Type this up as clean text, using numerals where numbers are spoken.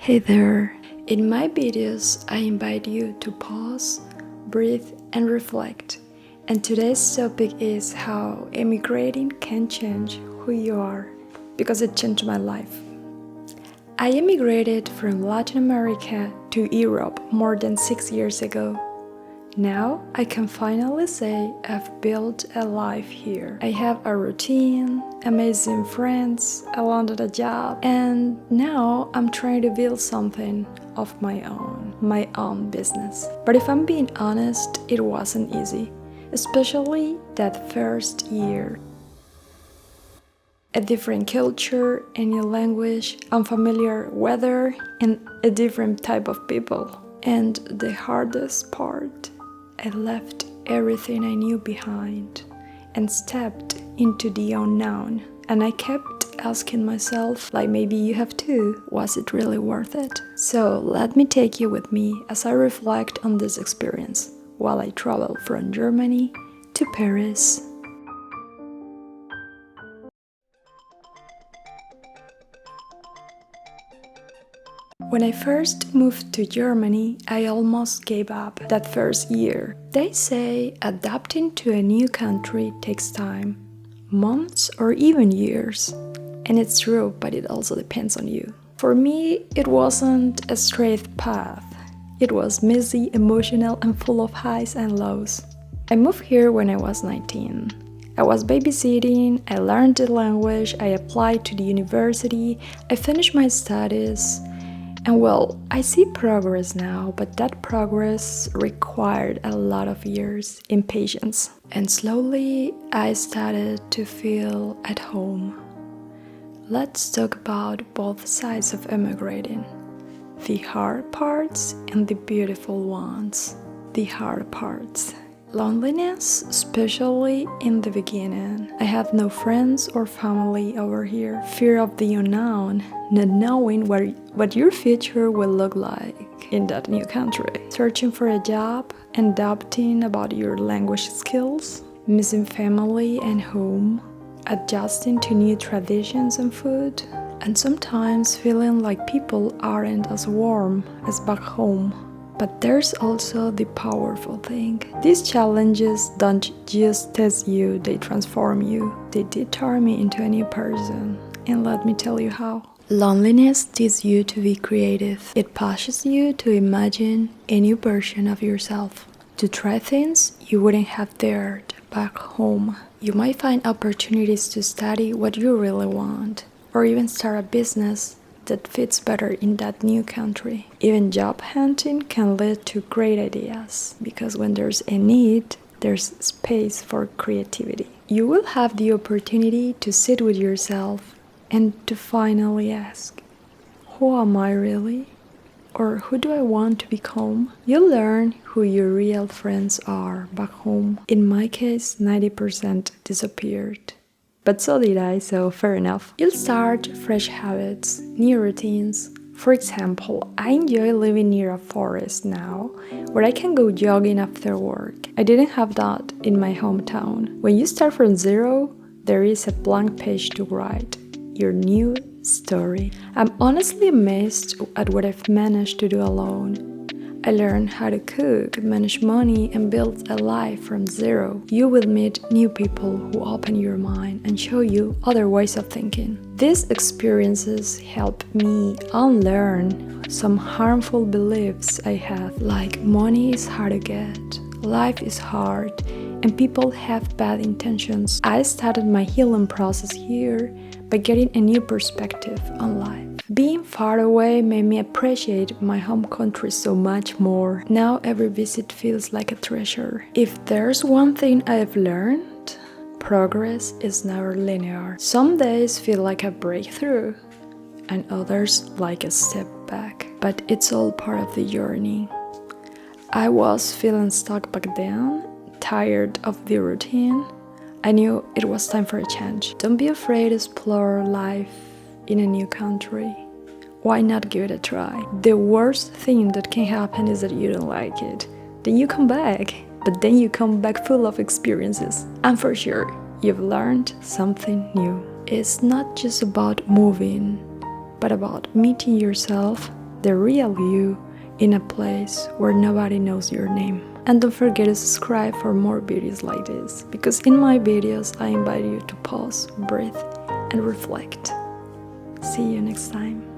Hey there! In my videos, I invite you to pause, breathe, and reflect. And today's topic is how emigrating can change who you are, because it changed my life. I emigrated from Latin America to Europe more than 6 years ago. Now I can finally say I've built a life here. I have a routine, amazing friends, I landed a job, and now I'm trying to build something of my own business. But if I'm being honest, it wasn't easy, especially that first year. A different culture, a new language, unfamiliar weather, and a different type of people. And the hardest part, I left everything I knew behind and stepped into the unknown. And I kept asking myself, like maybe you have too, was it really worth it? So let me take you with me as I reflect on this experience while I travel from Germany to Paris. When I first moved to Germany, I almost gave up that first year. They say adapting to a new country takes time, months or even years. And it's true, but it also depends on you. For me, it wasn't a straight path. It was messy, emotional, and full of highs and lows. I moved here when I was 19. I was babysitting, I learned the language, I applied to the university, I finished my studies. And well, I see progress now, but that progress required a lot of years in patience. And slowly, I started to feel at home. Let's talk about both sides of emigrating. The hard parts and the beautiful ones. The hard parts. Loneliness, especially in the beginning. I have no friends or family over here. Fear of the unknown, not knowing what your future will look like in that new country. Searching for a job and doubting about your language skills. Missing family and home. Adjusting to new traditions and food. And sometimes feeling like people aren't as warm as back home. But there's also the powerful thing. These challenges don't just test you, they transform you. They deter me into a new person. And let me tell you how. Loneliness teaches you to be creative. It pushes you to imagine a new version of yourself. To try things you wouldn't have dared back home. You might find opportunities to study what you really want. Or even start a business that fits better in that new country. Even job hunting can lead to great ideas, because when there's a need, there's space for creativity. You will have the opportunity to sit with yourself and to finally ask, who am I really? Or who do I want to become? You'll learn who your real friends are back home. In my case, 90% disappeared. But so did I, so fair enough. You'll start fresh habits, new routines. For example, I enjoy living near a forest now, where I can go jogging after work. I didn't have that in my hometown. When you start from zero, there is a blank page to write your new story. I'm honestly amazed at what I've managed to do alone. I learned how to cook, manage money, and build a life from zero. You will meet new people who open your mind and show you other ways of thinking. These experiences help me unlearn some harmful beliefs I have, like money is hard to get, life is hard, and people have bad intentions. I started my healing process here by getting a new perspective on life. Being far away made me appreciate my home country so much more. Now every visit feels like a treasure. If there's one thing I've learned, progress is never linear. Some days feel like a breakthrough, and others like a step back. But it's all part of the journey. I was feeling stuck back then, tired of the routine. I knew it was time for a change. Don't be afraid to explore life in a new country. Why not give it a try? The worst thing that can happen is that you don't like it. Then you come back, but then you come back full of experiences. And for sure, you've learned something new. It's not just about moving, but about meeting yourself, the real you in a place where nobody knows your name. And don't forget to subscribe for more videos like this, because in my videos I invite you to pause, breathe, and reflect. See you next time.